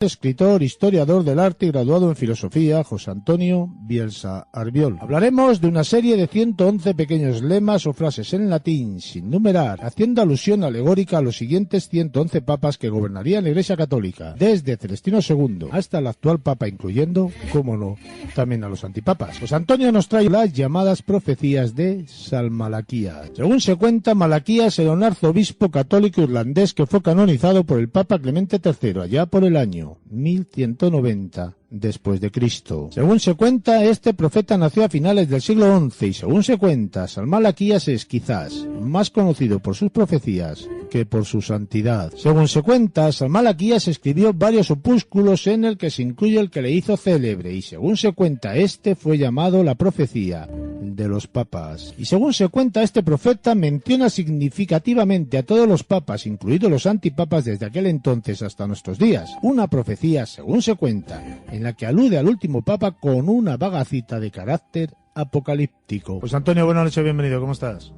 Escritor, historiador del arte y graduado en filosofía, José Antonio Bielsa Arbiol. Hablaremos de una serie de 111 pequeños lemas o frases en latín, sin numerar, haciendo alusión alegórica a los siguientes 111 papas que gobernarían la Iglesia Católica, desde Celestino II hasta el actual papa, incluyendo, cómo no, también a los antipapas. José Antonio nos trae las llamadas profecías de San Malaquías. Según se cuenta, Malaquías era un arzobispo católico irlandés que fue canonizado por el Papa Clemente III allá por el año 1190 después de Cristo. Según se cuenta, este profeta nació a finales del siglo XI y según se cuenta, San Malaquías es quizás más conocido por sus profecías que por su santidad. Según se cuenta, San Malaquías escribió varios opúsculos en el que se incluye el que le hizo célebre y según se cuenta, este fue llamado la profecía de los papas. Y según se cuenta, este profeta menciona significativamente a todos los papas, incluidos los antipapas desde aquel entonces hasta nuestros días. Una profecía, según se cuenta, en la que alude al último papa con una vaga cita de carácter apocalíptico. Pues Antonio, buenas noches, bienvenido, ¿cómo estás?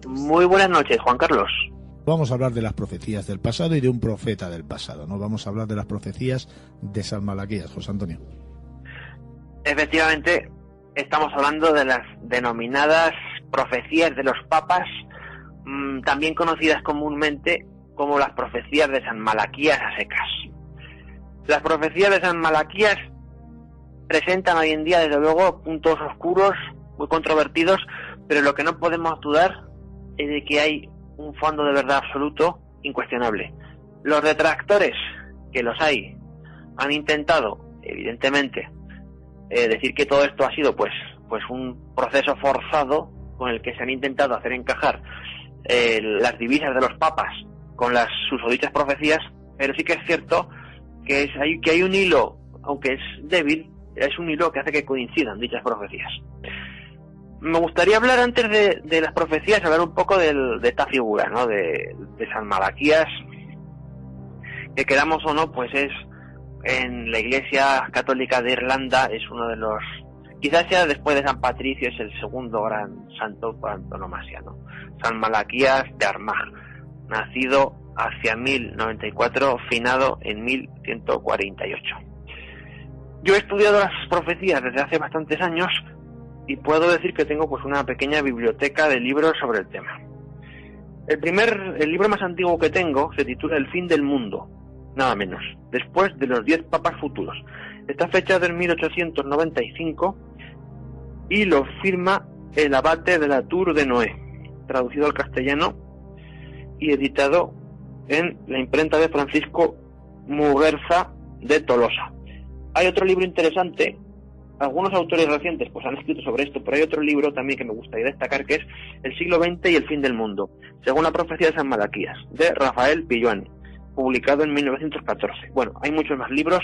Muy buenas noches, Juan Carlos. Vamos a hablar de las profecías del pasado y de un profeta del pasado, ¿no? Vamos a hablar de las profecías de San Malaquías, José Antonio. Efectivamente, estamos hablando de las denominadas profecías de los papas, también conocidas comúnmente como las profecías de San Malaquías a secas. Las profecías de San Malaquías presentan hoy en día, desde luego, puntos oscuros, muy controvertidos, pero lo que no podemos dudar es de que hay un fondo de verdad absoluto, incuestionable. Los detractores, que los hay, han intentado, evidentemente, decir que todo esto ha sido pues un proceso forzado con el que se han intentado hacer encajar las divisas de los papas con las susodichas profecías, pero sí que es cierto que hay un hilo, aunque es débil, es un hilo que hace que coincidan dichas profecías. Me gustaría hablar antes de las profecías, hablar un poco de esta figura, ¿no? de San Malaquías, que queramos o no, pues es en la Iglesia Católica de Irlanda, es uno de los, quizás sea después de San Patricio, es el segundo gran santo por antonomasia, ¿no? San Malaquías de Armagh, nacido hacia 1094, finado en 1148. Yo he estudiado las profecías desde hace bastantes años y puedo decir que tengo pues una pequeña biblioteca de libros sobre el tema. El libro más antiguo que tengo se titula El fin del mundo, nada menos, después de los 10 papas futuros. Está fecha del 1895 y lo firma el abate de la Tour de Noé, traducido al castellano y editado en la imprenta de Francisco Muguerza de Tolosa. Hay otro libro interesante, algunos autores recientes pues han escrito sobre esto, pero hay otro libro también que me gustaría destacar, que es El siglo XX y el fin del mundo, según la profecía de San Malaquías, de Rafael Pilluani, publicado en 1914. Bueno, hay muchos más libros.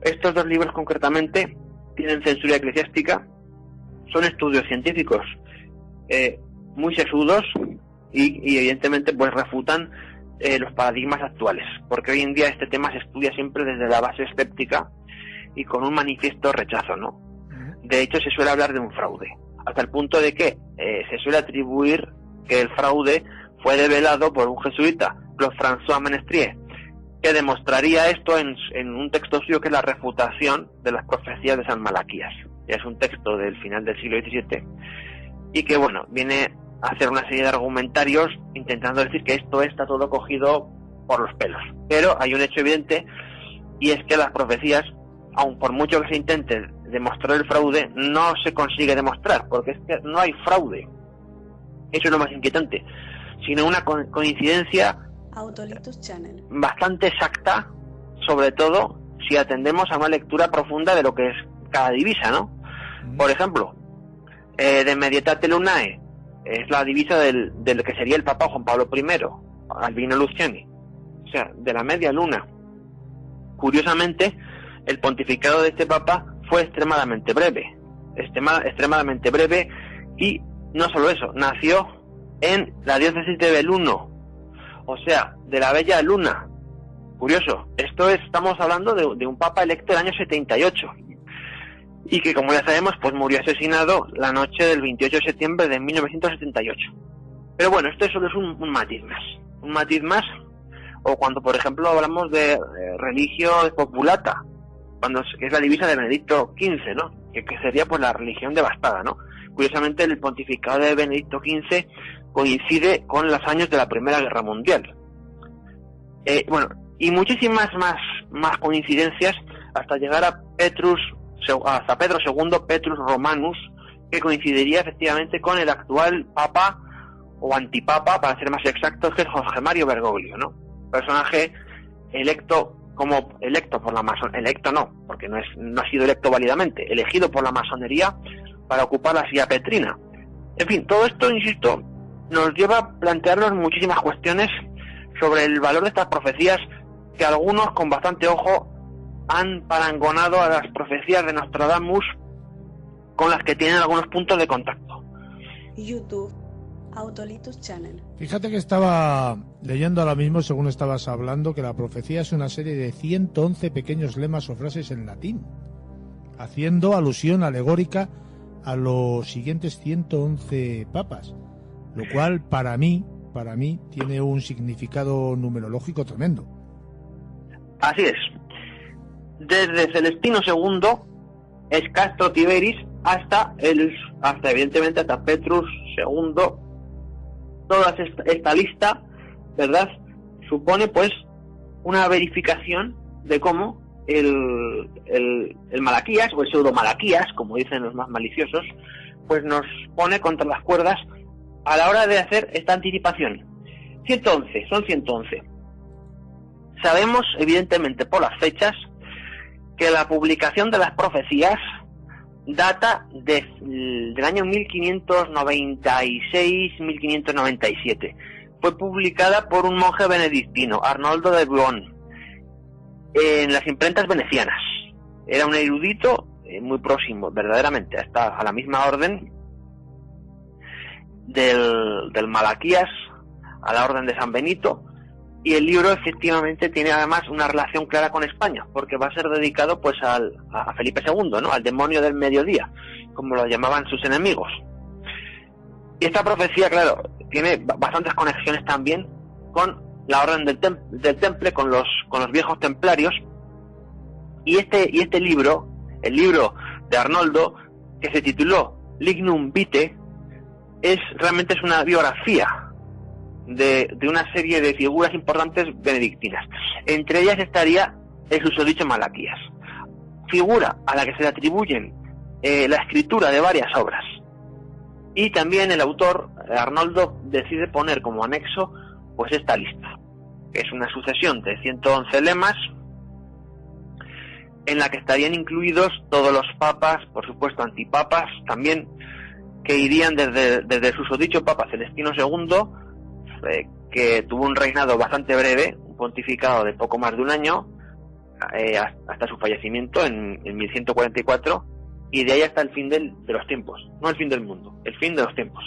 Estos dos libros concretamente tienen censura eclesiástica, son estudios científicos muy sesudos y evidentemente pues refutan los paradigmas actuales, porque hoy en día este tema se estudia siempre desde la base escéptica y con un manifiesto rechazo, ¿no? De hecho, se suele hablar de un fraude, hasta el punto de que se suele atribuir que el fraude fue develado por un jesuita, Claude François Menestrier, que demostraría esto en un texto suyo que es la refutación de las profecías de San Malaquías. Es un texto del final del siglo XVII y que, bueno, viene a hacer una serie de argumentarios intentando decir que esto está todo cogido por los pelos. Pero hay un hecho evidente, y es que las profecías, aun por mucho que se intente demostrar el fraude, no se consigue demostrar, porque es que no hay fraude. Eso es lo más inquietante, sino una coincidencia bastante exacta, sobre todo si atendemos a una lectura profunda de lo que es cada divisa, ¿no? Por ejemplo, de Medietate Lunae es la divisa del que sería el Papa Juan Pablo I, Albino Luciani, o sea, de la media luna. Curiosamente, el pontificado de este Papa fue extremadamente breve, y no solo eso, nació en la diócesis de Belluno, o sea, de la bella luna. Curioso, estamos hablando de un Papa electo del año 78, y que, como ya sabemos, pues murió asesinado la noche del 28 de septiembre de 1978. Pero bueno, esto solo es un matiz más. o cuando, por ejemplo, hablamos de religio populata, que es la divisa de Benedicto XV, ¿no? Que sería pues la religión devastada, ¿no? Curiosamente, el pontificado de Benedicto XV coincide con los años de la Primera Guerra Mundial. Y muchísimas más coincidencias hasta llegar a Pedro II, Petrus Romanus, que coincidiría efectivamente con el actual papa o antipapa, para ser más exactos, que es Jorge Mario Bergoglio, ¿no? Personaje electo por la masonería, electo no, porque no ha sido electo válidamente, elegido por la masonería para ocupar la silla petrina. En fin, todo esto, insisto, nos lleva a plantearnos muchísimas cuestiones sobre el valor de estas profecías, que algunos, con bastante ojo, han parangonado a las profecías de Nostradamus, con las que tienen algunos puntos de contacto. YouTube, Autolitus Channel. Fíjate que estaba leyendo ahora mismo, según estabas hablando, que la profecía es una serie de 111 pequeños lemas o frases en latín, haciendo alusión alegórica a los siguientes 111 papas, lo cual para mí tiene un significado numerológico tremendo. Así es. Desde Celestino II, Escastro Tiberis, hasta evidentemente hasta Petrus II, toda esta lista, ¿verdad?, supone pues una verificación de cómo el Malaquías, o el pseudo Malaquías, como dicen los más maliciosos, pues nos pone contra las cuerdas a la hora de hacer esta anticipación. 111, son 111. Sabemos, evidentemente, por las fechas, que la publicación de las profecías data del año 1596-1597. Fue publicada por un monje benedictino, Arnoldo de Buon, en las imprentas venecianas. Era un erudito muy próximo, verdaderamente, hasta a la misma orden del Malaquías, a la orden de San Benito, y el libro efectivamente tiene además una relación clara con España, porque va a ser dedicado pues a Felipe II, ¿no?, al demonio del mediodía, como lo llamaban sus enemigos. Y esta profecía, claro, tiene bastantes conexiones también con la orden del Temple, con los viejos templarios, y este libro, el libro de Arnoldo, que se tituló Lignum Vitae, realmente es una biografía de una serie de figuras importantes benedictinas. Entre ellas estaría el susodicho Malaquías, figura a la que se le atribuyen la escritura de varias obras. Y también el autor, Arnoldo, decide poner como anexo pues esta lista, que es una sucesión de 111 lemas, en la que estarían incluidos todos los papas, por supuesto antipapas también, que irían desde el susodicho Papa Celestino II, que tuvo un reinado bastante breve, un pontificado de poco más de un año, hasta su fallecimiento en 1144, y de ahí hasta el fin de los tiempos, no el fin del mundo, el fin de los tiempos.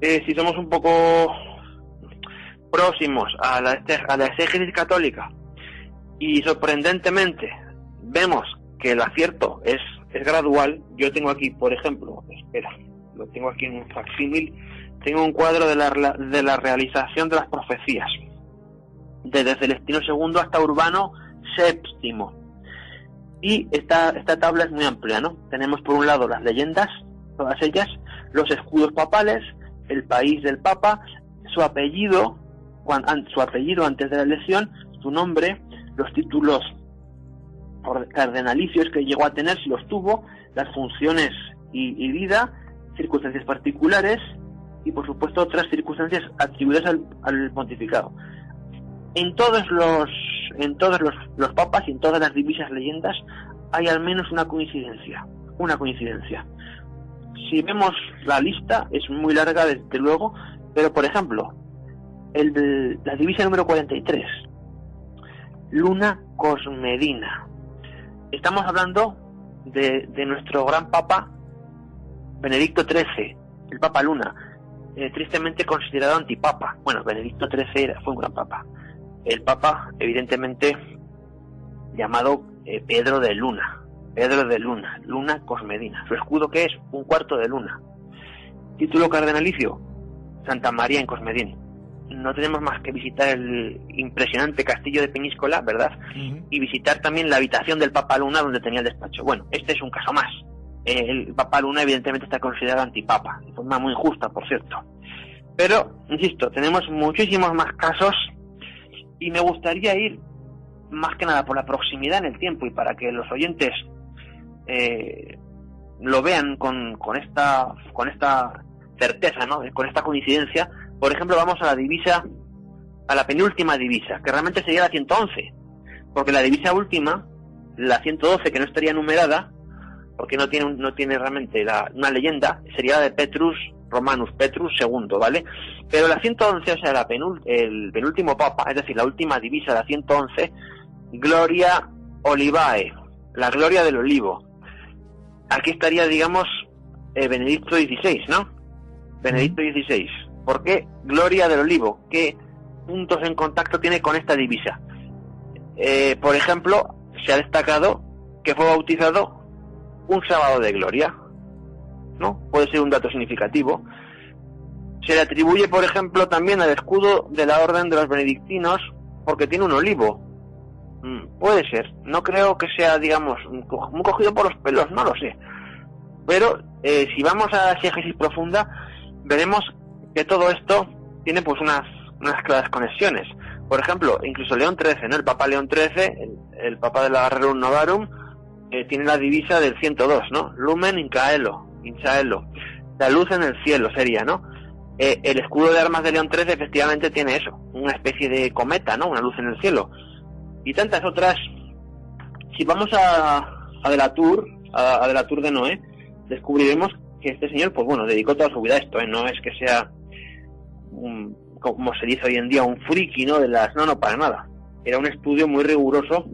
Si somos un poco próximos a la exégesis católica, y sorprendentemente vemos que el acierto es gradual. Yo tengo aquí, por ejemplo, lo tengo aquí en un facsímil, tengo un cuadro de la realización de las profecías, desde Celestino II hasta Urbano VII. Y esta tabla es muy amplia, ¿no? Tenemos por un lado las leyendas, todas ellas, los escudos papales, el país del papa, su apellido antes de la elección, su nombre, los títulos cardenalicios que llegó a tener, si los tuvo, las funciones y vida, circunstancias particulares y por supuesto otras circunstancias atribuidas al pontificado. En todos los papas y en todas las divisas leyendas hay al menos una coincidencia. Si vemos la lista, es muy larga desde luego, pero por ejemplo, la divisa número 43, Luna Cosmedina. Estamos hablando de nuestro gran papa Benedicto XIII, el Papa Luna, tristemente considerado antipapa. Bueno, Benedicto XIII fue un gran papa. El papa, evidentemente, llamado Pedro de Luna, Luna Cosmedina. Su escudo, ¿qué es? Un cuarto de luna. Título cardenalicio, Santa María en Cosmedín. no tenemos más que visitar el impresionante castillo de Peñíscola, ¿verdad? Y visitar también la habitación del Papa Luna donde tenía el despacho. Bueno, este es un caso más. El Papa Luna evidentemente está considerado antipapa, de forma muy injusta, por cierto. Pero, insisto, tenemos muchísimos más casos y me gustaría ir más que nada por la proximidad en el tiempo y para que los oyentes lo vean con esta certeza, ¿no? Con esta coincidencia. Por ejemplo, vamos a la divisa, a la penúltima divisa, que realmente sería la 111, porque la divisa última, la 112, que no estaría numerada, porque no tiene realmente una leyenda, sería la de Petrus Romanus, Petrus II, ¿vale? Pero la 111, o sea, el penúltimo papa, es decir, la última divisa, la 111, Gloria Olivae, la gloria del olivo. Aquí estaría, digamos, Benedicto XVI, ¿no? Benedicto XVI. ¿Por qué Gloria del Olivo? ¿Qué puntos en contacto tiene con esta divisa? Por ejemplo, se ha destacado que fue bautizado un sábado de gloria, ¿no? Puede ser un dato significativo. Se le atribuye, por ejemplo, también al escudo de la Orden de los Benedictinos porque tiene un olivo. Puede ser. No creo que sea, digamos, muy cogido por los pelos, no lo sé. Pero si vamos a la exégesis profunda, veremos que todo esto tiene pues unas claras conexiones. Por ejemplo, incluso León XIII, ¿no? El Papa León XIII, el Papa de la Rerum Novarum, tiene la divisa del 102, ¿no? Lumen in caelo, la luz en el cielo sería, ¿no? El escudo de armas de León XIII efectivamente tiene eso, una especie de cometa, ¿no? Una luz en el cielo. Y tantas otras. Si vamos a de la Tour de Noé, descubriremos que este señor, pues bueno, dedicó toda su vida a esto, ¿eh? No es que sea como se dice hoy en día, un friki, ¿no? No, para nada. Era un estudio muy riguroso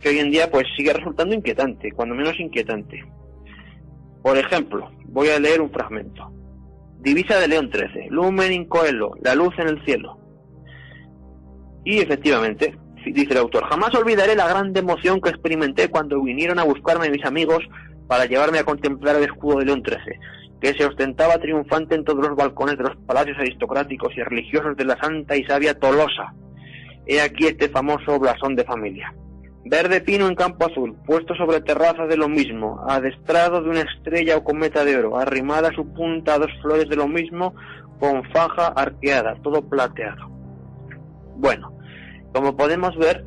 que hoy en día pues sigue resultando inquietante, cuando menos inquietante. Por ejemplo, voy a leer un fragmento. Divisa de León XIII, Lumen in coelo, la luz en el cielo. Y efectivamente, dice el autor, jamás olvidaré la gran emoción que experimenté cuando vinieron a buscarme mis amigos para llevarme a contemplar el escudo de León XIII, que se ostentaba triunfante en todos los balcones de los palacios aristocráticos y religiosos de la santa y sabia Tolosa. He aquí este famoso blasón de familia. Verde pino en campo azul, puesto sobre terrazas de lo mismo, adestrado de una estrella o cometa de oro, arrimada a su punta a dos flores de lo mismo, con faja arqueada, todo plateado. Bueno, como podemos ver,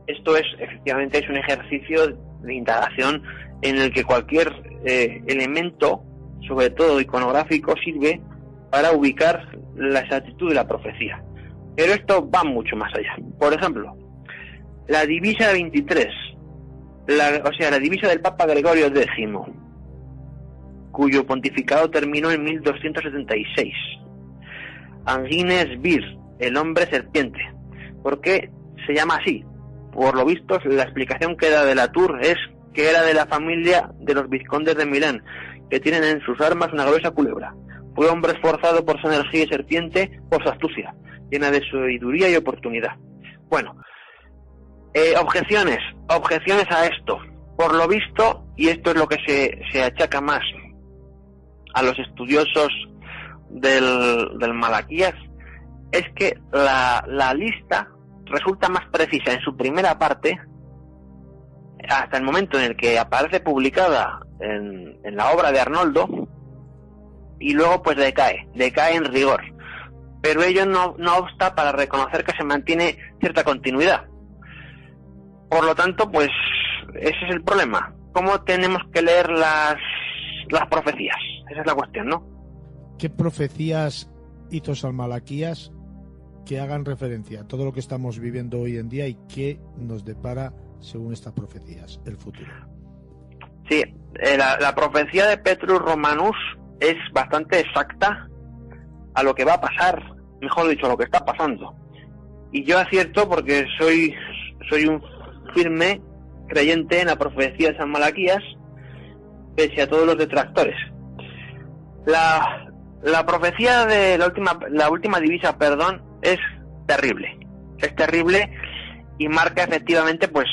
esto efectivamente es un ejercicio de indagación en el que cualquier elemento, sobre todo iconográfico, sirve para ubicar la exactitud de la profecía. Pero esto va mucho más allá. Por ejemplo, la divisa 23, la divisa del Papa Gregorio X, cuyo pontificado terminó en 1276. Angines Vir, el hombre serpiente. ¿Por qué se llama así? Por lo visto, la explicación que da de la Tour es que era de la familia de los vizcondes de Milán, que tienen en sus armas una gruesa culebra. Fue hombre esforzado por su energía y serpiente por su astucia, llena de sabiduría y oportunidad. Bueno, objeciones a esto. Por lo visto, y esto es lo que se achaca más a los estudiosos del Malaquías, es que la lista resulta más precisa en su primera parte, hasta el momento en el que aparece publicada en la obra de Arnoldo, y luego pues decae en rigor. Pero ello no obsta para reconocer que se mantiene cierta continuidad. Por lo tanto, pues ese es el problema. ¿Cómo tenemos que leer las profecías? Esa es la cuestión, ¿no? ¿Qué profecías hitos al Malaquías que hagan referencia a todo lo que estamos viviendo hoy en día y qué nos depara, según estas profecías, el futuro? Sí, la profecía de Petrus Romanus es bastante exacta a lo que va a pasar, mejor dicho, a lo que está pasando. Y yo acierto porque soy un firme creyente en la profecía de San Malaquías, pese a todos los detractores. La profecía de la última divisa, es terrible. Es terrible y marca efectivamente pues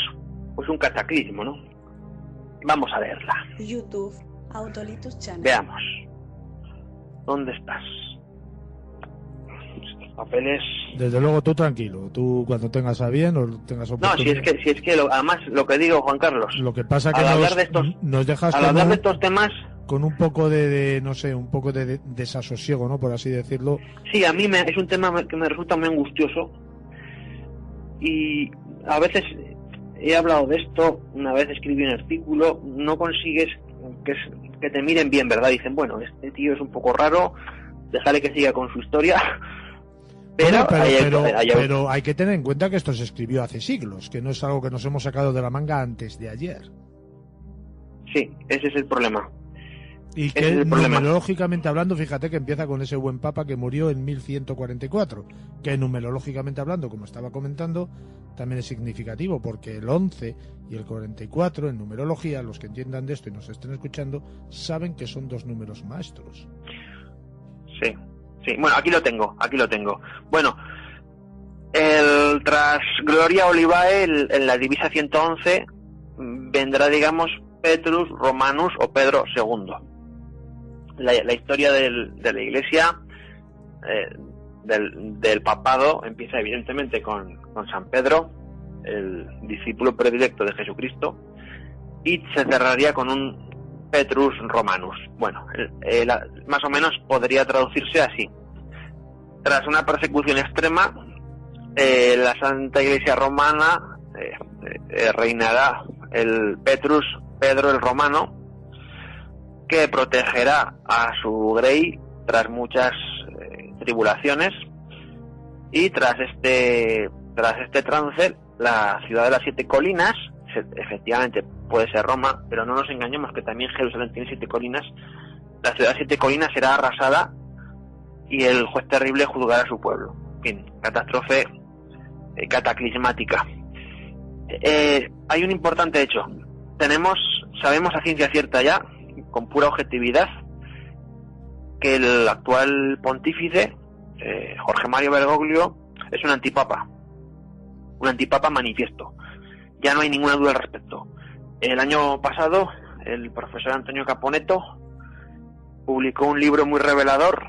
un cataclismo, ¿no? Vamos a leerla. YouTube, Autolitus Channel. Veamos. ¿Dónde estás? papeles... Desde luego, tú tranquilo, tú cuando tengas a bien o tengas oportunidad... No, si es que además lo que digo, Juan Carlos, lo que pasa que nos dejas al hablar de estos temas con un poco de no sé, un poco de desasosiego, ¿no? Por así decirlo. Sí, a mí es un tema que me resulta muy angustioso y a veces he hablado de esto, una vez escribí un artículo, no consigues que te miren bien, ¿verdad? Dicen, bueno, este tío es un poco raro, déjale que siga con su historia. Pero hay que tener en cuenta que esto se escribió hace siglos, que no es algo que nos hemos sacado de la manga antes de ayer. Sí, ese es el problema. Y que numerológicamente hablando, fíjate que empieza con ese buen papa que murió en 1144, que numerológicamente hablando, como estaba comentando, también es significativo, porque el 11 y el 44 en numerología, los que entiendan de esto y nos estén escuchando, saben que son dos números maestros. Sí, bueno, aquí lo tengo. Bueno, tras Gloria Olivae, en la divisa 111, vendrá, digamos, Petrus Romanus o Pedro II. La historia de la Iglesia, del papado, empieza evidentemente con San Pedro, el discípulo predilecto de Jesucristo, y se cerraría con un Petrus Romanus. Bueno, más o menos podría traducirse así. Tras una persecución extrema, la Santa Iglesia Romana reinará el Pedro el Romano, que protegerá a su grey tras muchas tribulaciones, y tras este trance, la ciudad de las 7 colinas, efectivamente puede ser Roma, pero no nos engañemos que también Jerusalén tiene 7 colinas, la ciudad de las 7 colinas será arrasada y el juez terrible juzgará a su pueblo. En fin, catástrofe cataclismática. Hay un importante hecho. Sabemos a ciencia cierta ya, con pura objetividad, que el actual pontífice, Jorge Mario Bergoglio, es un antipapa manifiesto. Ya no hay ninguna duda al respecto. El año pasado, el profesor Antonio Caponetto publicó un libro muy revelador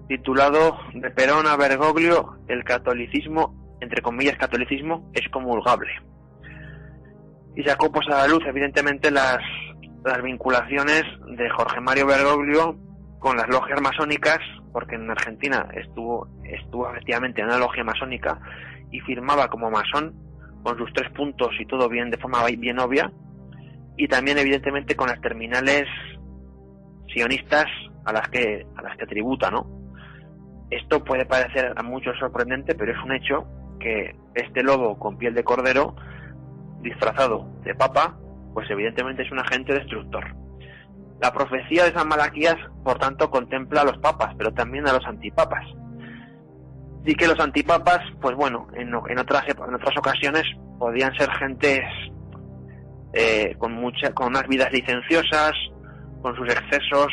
titulado De Perón a Bergoglio, el catolicismo, entre comillas catolicismo, es comulgable. Y sacó pues a la luz, evidentemente, las vinculaciones de Jorge Mario Bergoglio con las logias masónicas, porque en Argentina estuvo efectivamente en una logia masónica y firmaba como masón con sus 3 puntos y todo bien, de forma bien obvia, y también evidentemente con las terminales sionistas a las que tributa, ¿no? Esto puede parecer a muchos sorprendente, pero es un hecho que este lobo con piel de cordero, disfrazado de papa, pues evidentemente es un agente destructor. La profecía de San Malaquías, por tanto, contempla a los papas, pero también a los antipapas. Y que los antipapas, pues bueno, en otras ocasiones podían ser gentes con unas vidas licenciosas, con sus excesos.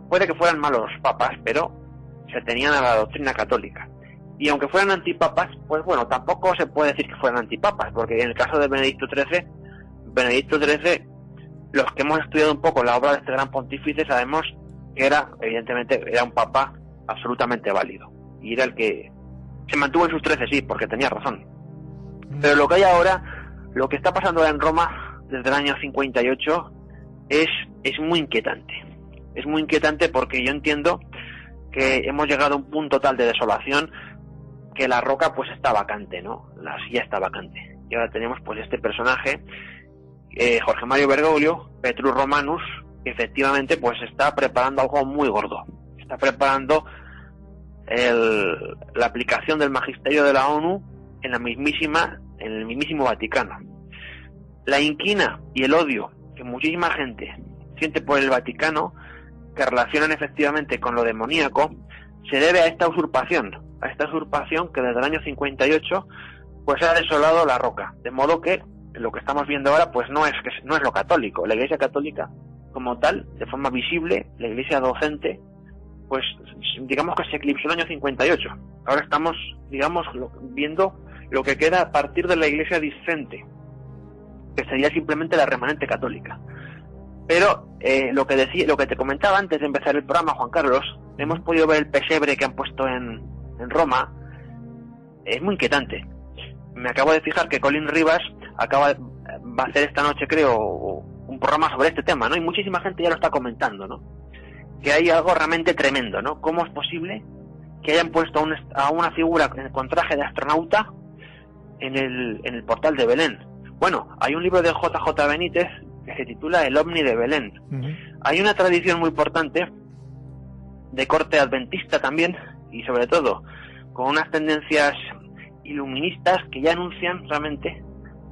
Puede que fueran malos papas, pero se tenían a la doctrina católica. Y aunque fueran antipapas, pues bueno, tampoco se puede decir que fueran antipapas, porque en el caso de Benedicto XIII, los que hemos estudiado un poco la obra de este gran pontífice, sabemos que evidentemente era un papa absolutamente válido. Y era el que se mantuvo en sus 13, sí, porque tenía razón. Pero lo que hay ahora, lo que está pasando ahora en Roma desde el año 58, es muy inquietante. Es muy inquietante porque yo entiendo que hemos llegado a un punto tal de desolación que la roca pues está vacante, ¿no? La silla está vacante. Y ahora tenemos pues este personaje, Jorge Mario Bergoglio, Petrus Romanus, que efectivamente pues está preparando algo muy gordo. Está preparando la aplicación del magisterio de la ONU en el mismísimo Vaticano. La inquina y el odio que muchísima gente siente por el Vaticano, que relacionan efectivamente con lo demoníaco, se debe a esta usurpación que desde el año 58 pues ha desolado la roca, de modo que lo que estamos viendo ahora pues no es lo católico. La Iglesia católica como tal, de forma visible, la Iglesia docente, pues digamos que se eclipsó el año 58. Ahora estamos, digamos, viendo lo que queda a partir de la Iglesia discente, que sería simplemente la remanente católica. Pero lo que te comentaba antes de empezar el programa, Juan Carlos, hemos podido ver el pesebre que han puesto en en Roma, es muy inquietante. Me acabo de fijar que Colin Rivas va a hacer esta noche, creo, un programa sobre este tema, ¿no? Y muchísima gente ya lo está comentando, ¿no? Que hay algo realmente tremendo, ¿no? ¿Cómo es posible que hayan puesto a una figura con traje de astronauta en el portal de Belén? Bueno, hay un libro de JJ Benítez que se titula El ovni de Belén. Hay una tradición muy importante de corte adventista también, y sobre todo con unas tendencias iluministas que ya anuncian realmente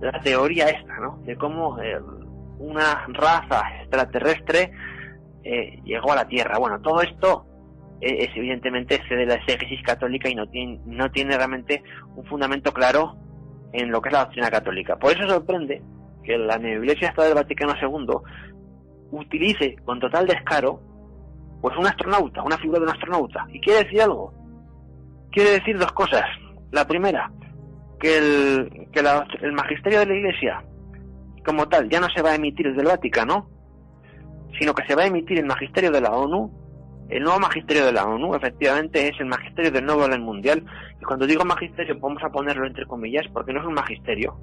la teoría esta, ¿no? De cómo una raza extraterrestre llegó a la Tierra. Bueno, todo esto es evidentemente de la exégesis católica y no tiene realmente un fundamento claro en lo que es la doctrina católica. Por eso sorprende que la Neoiglesia Estado del Vaticano II utilice con total descaro pues un astronauta, una figura de un astronauta. ¿Y quiere decir algo? Quiere decir dos cosas. La primera, que el magisterio de la Iglesia como tal ya no se va a emitir desde el Vaticano, sino que se va a emitir el magisterio de la ONU. El nuevo magisterio de la ONU, efectivamente, es el magisterio del nuevo orden mundial. Y cuando digo magisterio, vamos a ponerlo entre comillas, porque no es un magisterio.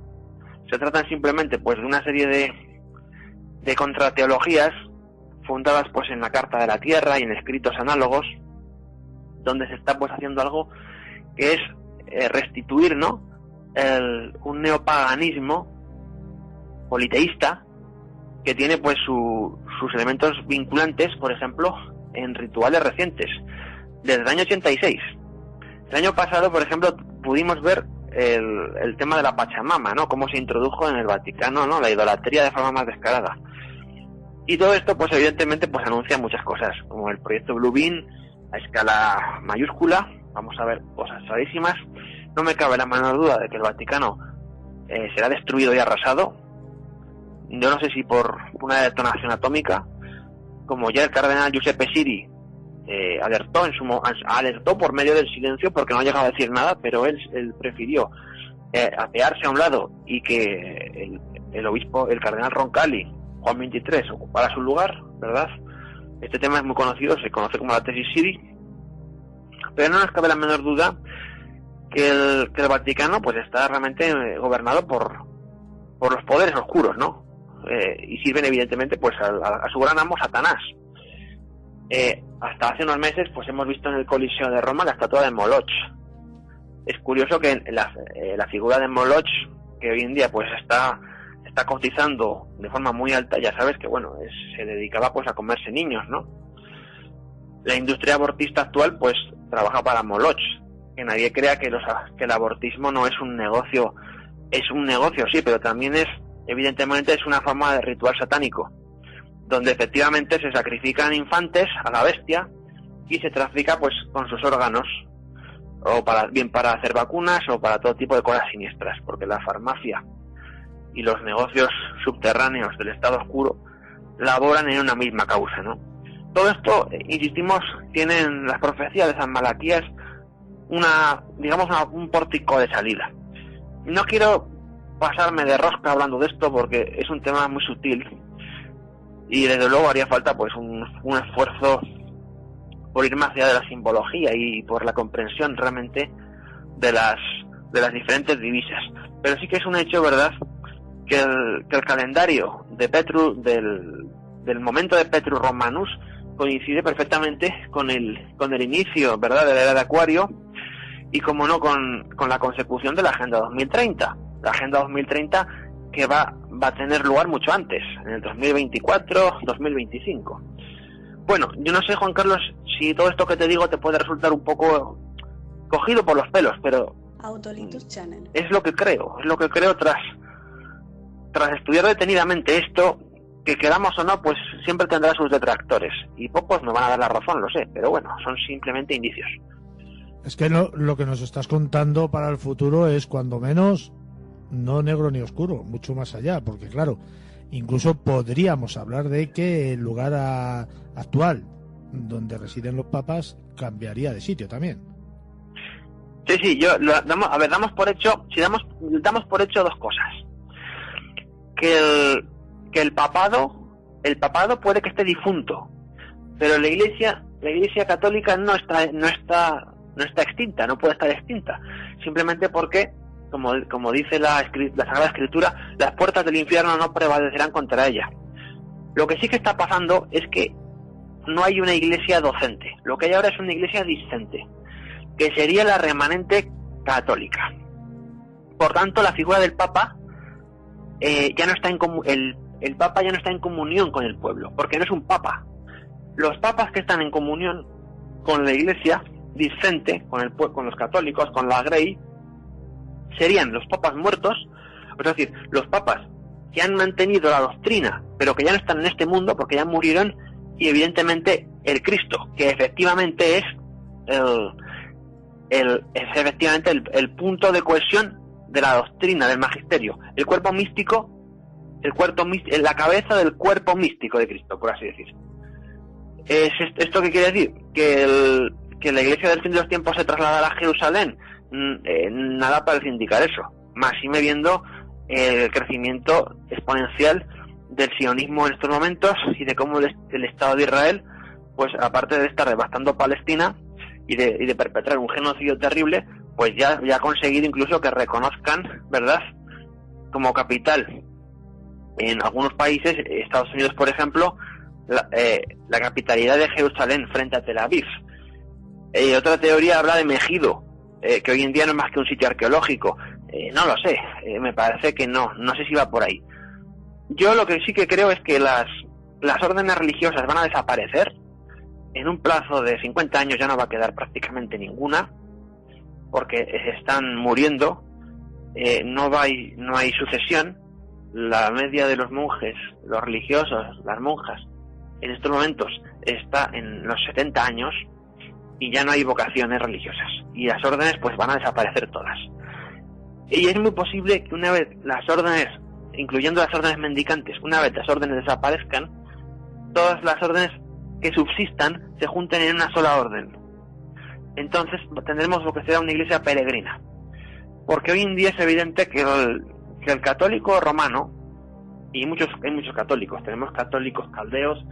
Se tratan simplemente pues de una serie de contrateologías fundadas pues en la Carta de la Tierra y en escritos análogos, donde se está pues haciendo algo que es restituir, ¿no?, un neopaganismo politeísta que tiene pues sus elementos vinculantes, por ejemplo, en rituales recientes, desde el año 86. El año pasado, por ejemplo, pudimos ver el tema de la Pachamama, ¿no?, cómo se introdujo en el Vaticano, ¿no?, la idolatría de forma más descarada. Y todo esto, pues evidentemente, pues anuncia muchas cosas, como el proyecto Blue Beam a escala mayúscula. Vamos a ver cosas rarísimas. No me cabe la menor duda de que el Vaticano será destruido y arrasado. Yo no sé si por una detonación atómica, como ya el cardenal Giuseppe Siri alertó por medio del silencio, porque no ha llegado a decir nada, pero él prefirió apearse a un lado y que el obispo, el cardenal Roncalli, Juan XXIII, ocupara su lugar, ¿verdad? Este tema es muy conocido, se conoce como la tesis Siri, pero no nos cabe la menor duda que el Vaticano pues está realmente gobernado por los poderes oscuros, ¿no? Y sirven evidentemente pues a su gran amo Satanás. Hasta hace unos meses pues hemos visto en el Coliseo de Roma la estatua de Moloch. Es curioso que la figura de Moloch, que hoy en día pues está cotizando de forma muy alta, ya sabes que bueno, se dedicaba pues a comerse niños, ¿no? La industria abortista actual pues trabaja para Moloch. Que nadie crea que el abortismo no es un negocio. Es un negocio, sí, pero también evidentemente es una forma de ritual satánico, donde efectivamente se sacrifican infantes a la bestia y se trafica pues con sus órganos, o bien para hacer vacunas o para todo tipo de cosas siniestras, porque la farmacia y los negocios subterráneos del Estado Oscuro laboran en una misma causa, ¿no? Todo esto, insistimos, tienen las profecías de San Malaquías un pórtico de salida. No quiero pasarme de rosca hablando de esto porque es un tema muy sutil y desde luego haría falta pues un esfuerzo por ir más allá de la simbología y por la comprensión realmente de las diferentes divisas. Pero sí que es un hecho, ¿verdad?, que el calendario de del momento de Petrus Romanus coincide perfectamente con el inicio, ¿verdad?, de la era de Acuario, y como no con la consecución de la Agenda 2030. La Agenda 2030 que va a tener lugar mucho antes, en el 2024, 2025. Bueno, yo no sé, Juan Carlos, si todo esto que te digo te puede resultar un poco cogido por los pelos, pero Autolitus Channel. es lo que creo tras estudiar detenidamente esto, que queramos o no, pues siempre tendrá sus detractores, y pocos me van a dar la razón, lo sé, pero bueno, son simplemente indicios. Es que lo que nos estás contando para el futuro es cuando menos no negro ni oscuro, mucho más allá, porque claro, incluso podríamos hablar de que el lugar actual donde residen los papas cambiaría de sitio también. Sí, damos por hecho, damos por hecho dos cosas. Que el papado puede que esté difunto, pero la Iglesia Católica no está no está extinta, no puede estar extinta, simplemente porque, como dice la Sagrada Escritura, las puertas del infierno no prevalecerán contra ella. Lo que sí que está pasando es que no hay una iglesia docente, lo que hay ahora es una iglesia discente, que sería la remanente católica. Por tanto, la figura del Papa ya no está el Papa ya no está en comunión con el pueblo, porque no es un Papa. Los papas que están en comunión con la iglesia discente, con los católicos, con la Grey, serían los papas muertos, es decir, los papas que han mantenido la doctrina, pero que ya no están en este mundo porque ya murieron, y evidentemente el Cristo, que efectivamente es el punto de cohesión de la doctrina, del magisterio, el cuerpo místico, la cabeza del cuerpo místico de Cristo, por así decir. ¿Esto qué quiere decir? Que la iglesia del fin de los tiempos se trasladará a Jerusalén. Nada parece indicar eso, máxime viendo el crecimiento exponencial del sionismo en estos momentos y de cómo el Estado de Israel, pues aparte de estar devastando Palestina y de perpetrar un genocidio terrible, pues ya ha conseguido incluso que reconozcan, ¿verdad?, como capital en algunos países, Estados Unidos por ejemplo, la capitalidad de Jerusalén frente a Tel Aviv. Otra teoría habla de Megido, que hoy en día no es más que un sitio arqueológico. No lo sé, me parece que no sé si va por ahí. Yo lo que sí que creo es que las órdenes religiosas van a desaparecer. En un plazo de 50 años ya no va a quedar prácticamente ninguna, porque están muriendo, no hay sucesión. La media de los monjes, los religiosos, las monjas, en estos momentos está en los 70 años y ya no hay vocaciones religiosas. Y las órdenes pues van a desaparecer todas. Y es muy posible que una vez las órdenes, incluyendo las órdenes mendicantes, una vez las órdenes desaparezcan, todas las órdenes que subsistan se junten en una sola orden. Entonces tendremos lo que será una iglesia peregrina. Porque hoy en día es evidente que el católico romano, y hay muchos católicos, tenemos católicos caldeos,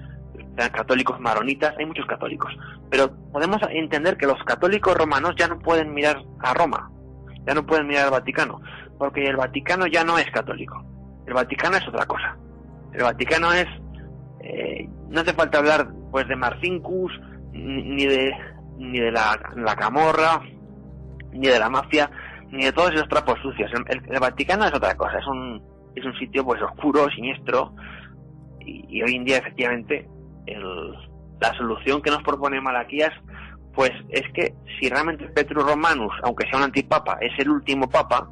católicos maronitas, hay muchos católicos, pero podemos entender que los católicos romanos ya no pueden mirar a Roma, ya no pueden mirar al Vaticano, porque el Vaticano ya no es católico, el Vaticano es otra cosa. El Vaticano es, no hace falta hablar pues de Marcinkus, ni de la Camorra, ni de la mafia, ni de todos esos trapos sucios. El Vaticano es otra cosa, es un sitio pues oscuro, siniestro, y hoy en día efectivamente la solución que nos propone Malaquías pues es que si realmente Petrus Romanus, aunque sea un antipapa, es el último papa,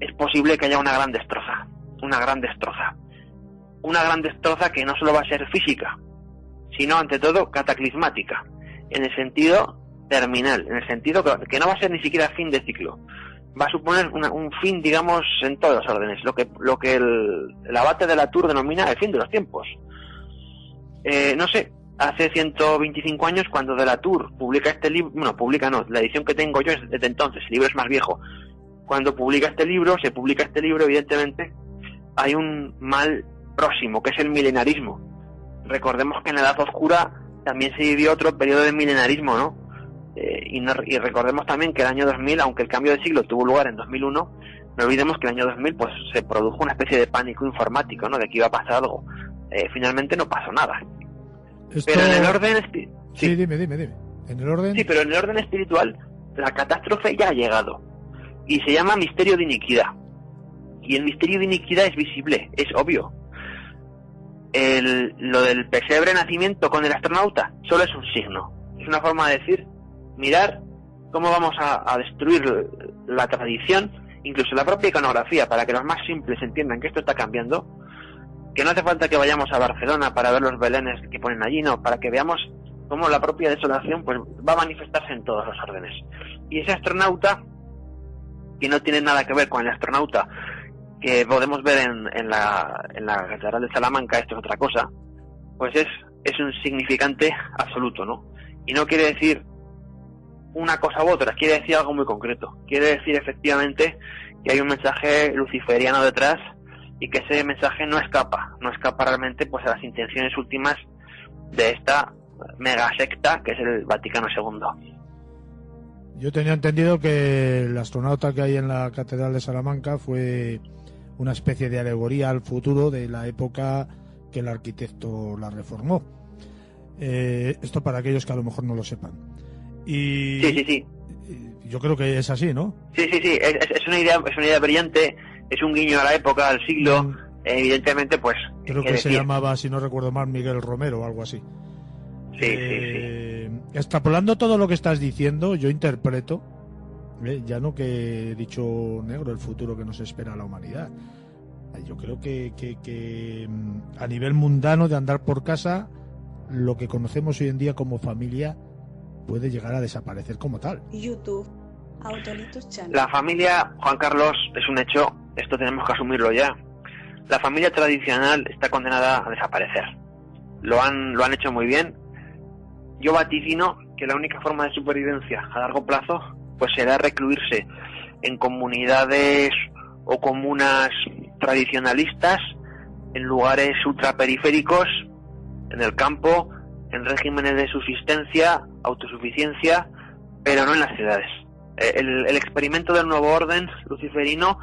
es posible que haya una gran destroza que no solo va a ser física, sino ante todo cataclismática, en el sentido terminal, en el sentido que no va a ser ni siquiera fin de ciclo, va a suponer un fin, digamos, en todos los órdenes, lo que el abate de la Tour denomina el fin de los tiempos. No sé, hace 125 años cuando de la Tour publica este libro, la edición que tengo yo es desde entonces, el libro es más viejo. Cuando se publica este libro, evidentemente, hay un mal próximo, que es el milenarismo. Recordemos que en la Edad Oscura también se vivió otro periodo de milenarismo, ¿no? Y recordemos también que el año 2000, aunque el cambio de siglo tuvo lugar en 2001, no olvidemos que el año 2000 pues se produjo una especie de pánico informático, ¿no? De que iba a pasar algo. Finalmente no pasó nada. Pero en el orden... Sí, dime. ¿En el orden? Sí, pero en el orden espiritual la catástrofe ya ha llegado. Y se llama misterio de iniquidad. Y el misterio de iniquidad es visible, es obvio. Lo del pesebre nacimiento con el astronauta solo es un signo. Es una forma de decir, mirar cómo vamos a destruir la tradición, incluso la propia iconografía, para que los más simples entiendan que esto está cambiando, que no hace falta que vayamos a Barcelona para ver los belenes que ponen allí, no, para que veamos cómo la propia desolación pues va a manifestarse en todos los órdenes. Y ese astronauta, que no tiene nada que ver con el astronauta que podemos ver en la Catedral de Salamanca, esto es otra cosa, pues es un significante absoluto, ¿no? Y no quiere decir una cosa u otra, quiere decir algo muy concreto. Quiere decir efectivamente que hay un mensaje luciferiano detrás y que ese mensaje no escapa realmente pues a las intenciones últimas de esta mega secta que es el Vaticano II. Yo tenía entendido que el astronauta que hay en la Catedral de Salamanca fue una especie de alegoría al futuro de la época que el arquitecto la reformó. Esto para aquellos que a lo mejor no lo sepan. Y Sí. Yo creo que es así, ¿no? Sí, es una idea brillante, es un guiño a la época, al siglo, evidentemente, pues... Creo que se llamaba, si no recuerdo mal, Miguel Romero o algo así. Sí. Extrapolando todo lo que estás diciendo, yo interpreto, ya no que he dicho negro, el futuro que nos espera a la humanidad. Yo creo que a nivel mundano de andar por casa, lo que conocemos hoy en día como familia puede llegar a desaparecer como tal. YouTube, Autolitus Channel. La familia, Juan Carlos, es un hecho, esto tenemos que asumirlo ya. La familia tradicional está condenada a desaparecer. Lo han hecho muy bien. Yo vaticino que la única forma de supervivencia a largo plazo pues será recluirse en comunidades o comunas tradicionalistas, en lugares ultraperiféricos, en el campo, en regímenes de subsistencia, autosuficiencia, pero no en las ciudades. El experimento del nuevo orden luciferino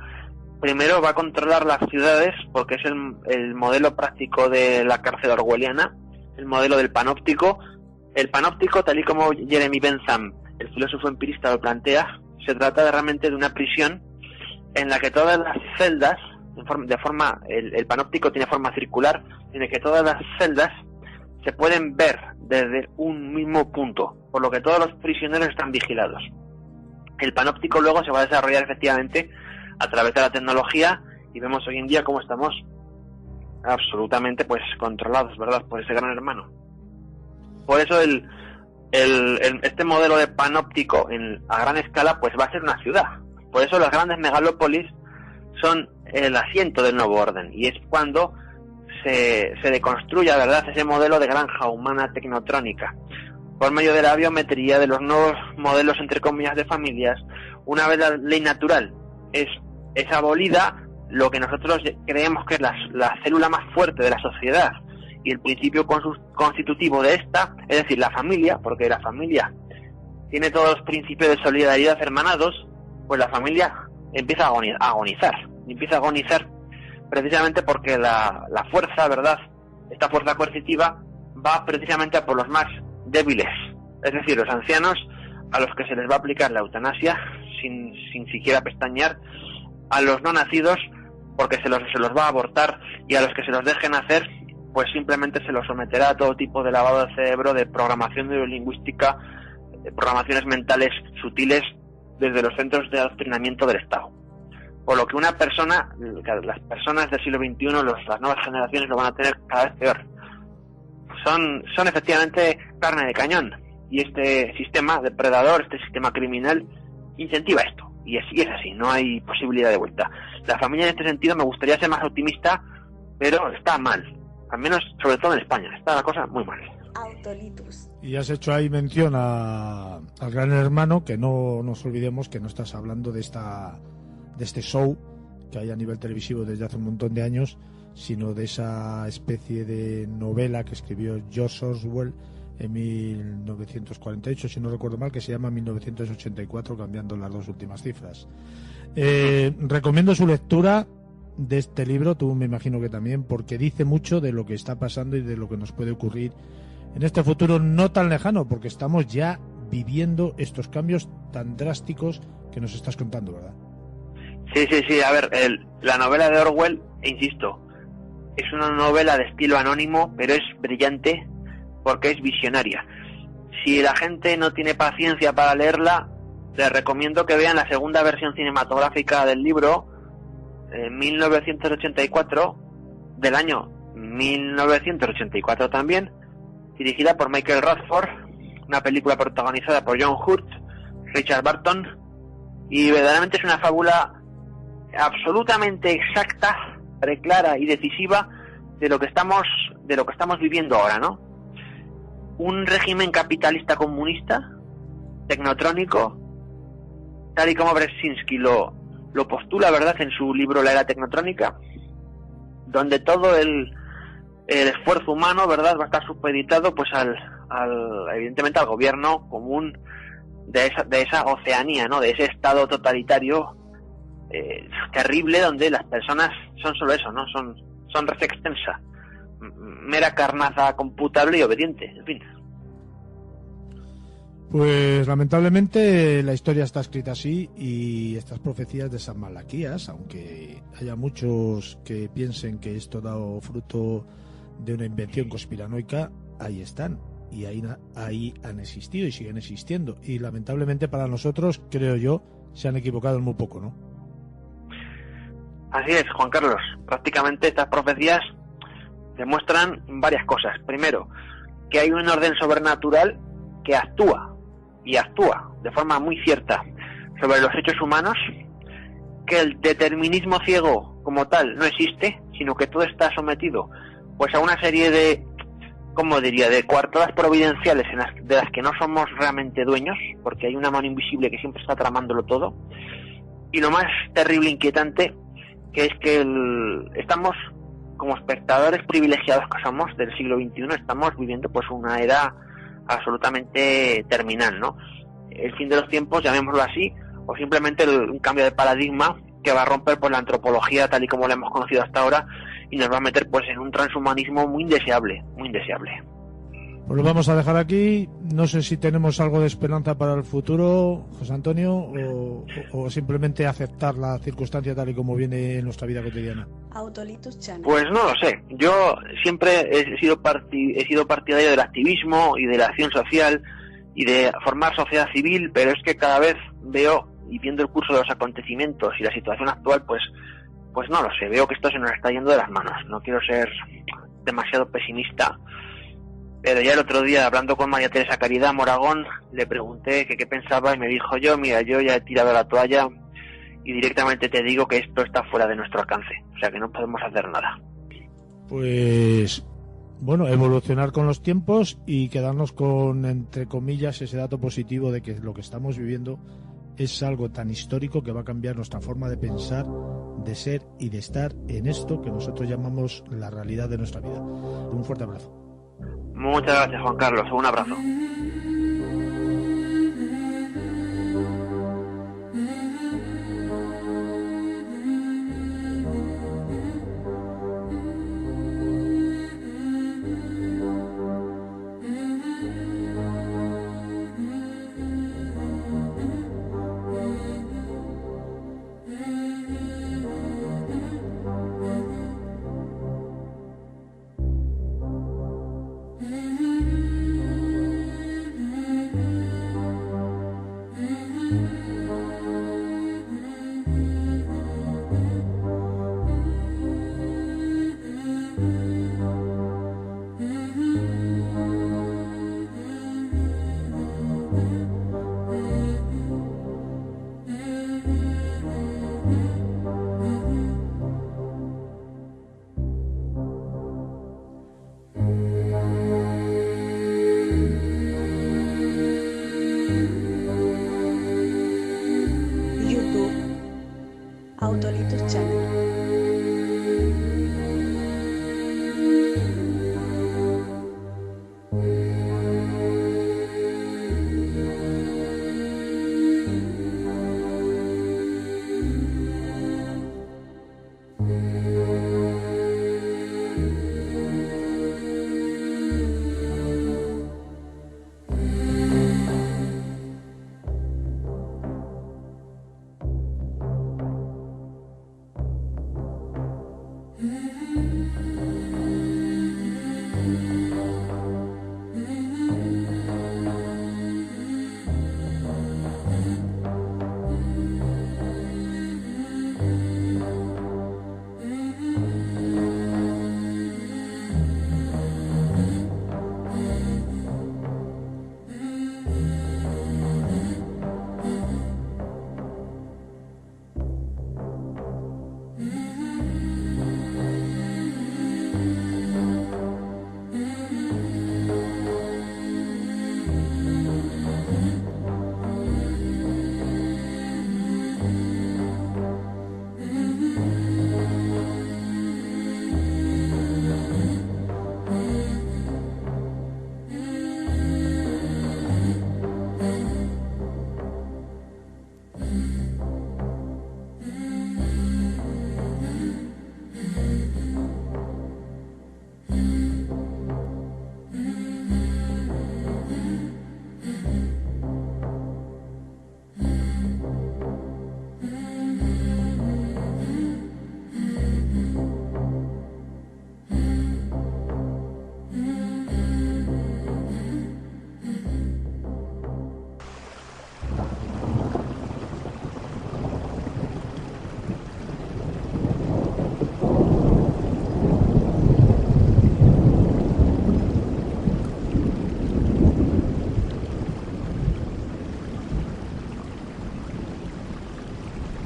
primero va a controlar las ciudades porque es el modelo práctico de la cárcel orwelliana, el modelo del panóptico. El panóptico, tal y como Jeremy Bentham, el filósofo empirista, lo plantea, se trata realmente de una prisión en la que todas las celdas, el panóptico tiene forma circular, en el que todas las celdas se pueden ver desde un mismo punto, por lo que todos los prisioneros están vigilados. El panóptico luego se va a desarrollar efectivamente a través de la tecnología y vemos hoy en día cómo estamos absolutamente pues controlados, ¿verdad?, por ese gran hermano. Por eso este modelo de panóptico a gran escala pues va a ser una ciudad. Por eso las grandes megalópolis son el asiento del nuevo orden y es cuando se deconstruya, ¿verdad?, ese modelo de granja humana tecnotrónica. Por medio de la biometría, de los nuevos modelos, entre comillas, de familias, una vez la ley natural es abolida, lo que nosotros creemos que es la célula más fuerte de la sociedad y el principio constitutivo de esta, es decir, la familia, porque la familia tiene todos los principios de solidaridad hermanados, pues la familia empieza a agonizar precisamente porque la fuerza, ¿verdad?, esta fuerza coercitiva va precisamente a por los más débiles, es decir, los ancianos, a los que se les va a aplicar la eutanasia sin siquiera pestañear, a los no nacidos porque se los va a abortar, y a los que se los dejen hacer pues simplemente se los someterá a todo tipo de lavado de cerebro, de programación neurolingüística, programaciones mentales sutiles desde los centros de adoctrinamiento del Estado. Por lo que las personas del siglo XXI, las nuevas generaciones lo van a tener cada vez peor. Son efectivamente carne de cañón, y este sistema depredador, este sistema criminal, incentiva esto, y es así, no hay posibilidad de vuelta. La familia, en este sentido, me gustaría ser más optimista, pero está mal, al menos sobre todo en España, está la cosa muy mal. Autolitus. Y has hecho ahí mención al gran hermano, que no nos olvidemos que no estás hablando de este show que hay a nivel televisivo desde hace un montón de años, sino de esa especie de novela que escribió George Orwell en 1948, si no recuerdo mal, que se llama 1984, cambiando las dos últimas cifras. Recomiendo su lectura de este libro, tú me imagino que también, porque dice mucho de lo que está pasando y de lo que nos puede ocurrir en este futuro no tan lejano, porque estamos ya viviendo estos cambios tan drásticos que nos estás contando, ¿verdad? Sí, a ver, la novela de Orwell, insisto, es una novela de estilo anónimo, pero es brillante porque es visionaria. Si la gente no tiene paciencia para leerla, les recomiendo que vean la segunda versión cinematográfica del libro, 1984, del año 1984 también, dirigida por Michael Radford, una película protagonizada por John Hurt, Richard Burton, y verdaderamente es una fábula absolutamente exacta, preclara y decisiva de lo que estamos viviendo ahora, ¿no? Un régimen capitalista comunista, tecnotrónico, tal y como Brzezinski lo postula, ¿verdad?, en su libro La Era Tecnotrónica, donde todo el esfuerzo humano, ¿verdad?, va a estar supeditado pues evidentemente al gobierno común de esa Oceanía, ¿no? De ese estado totalitario terrible, donde las personas son solo eso, ¿no? Son res extensa, mera carnaza computable y obediente, en fin. Pues lamentablemente la historia está escrita así, y estas profecías de San Malaquías, aunque haya muchos que piensen que esto ha dado fruto de una invención conspiranoica, ahí están, y ahí han existido y siguen existiendo, y lamentablemente para nosotros, creo yo, se han equivocado en muy poco, ¿no? Así es, Juan Carlos. Prácticamente estas profecías demuestran varias cosas. Primero, que hay un orden sobrenatural que actúa de forma muy cierta sobre los hechos humanos, que el determinismo ciego como tal no existe, sino que todo está sometido pues a una serie de, ¿cómo diría?, de coartadas providenciales de las que no somos realmente dueños, porque hay una mano invisible que siempre está tramándolo todo. Y lo más terrible e inquietante, que es que estamos, como espectadores privilegiados que somos del siglo XXI, estamos viviendo pues una era absolutamente terminal, ¿no? El fin de los tiempos, llamémoslo así, o simplemente un cambio de paradigma que va a romper pues la antropología tal y como la hemos conocido hasta ahora, y nos va a meter pues en un transhumanismo muy indeseable, muy indeseable. Pues lo vamos a dejar aquí. No sé si tenemos algo de esperanza para el futuro, José Antonio, o simplemente aceptar la circunstancia tal y como viene en nuestra vida cotidiana. Autolitus Channel. Pues no lo sé. Yo siempre he sido partidario del activismo y de la acción social y de formar sociedad civil, pero es que cada vez veo, y viendo el curso de los acontecimientos y la situación actual, pues no lo sé. Veo que esto se nos está yendo de las manos. No quiero ser demasiado pesimista, pero ya el otro día, hablando con María Teresa Caridad Moragón, le pregunté que qué pensaba y me dijo: mira, yo ya he tirado la toalla y directamente te digo que esto está fuera de nuestro alcance, o sea que no podemos hacer nada. Pues bueno, evolucionar con los tiempos y quedarnos con, entre comillas, ese dato positivo de que lo que estamos viviendo es algo tan histórico que va a cambiar nuestra forma de pensar, de ser y de estar en esto que nosotros llamamos la realidad de nuestra vida. Un fuerte abrazo. Muchas gracias, Juan Carlos. Un abrazo. YouTube. Autolitus Channel.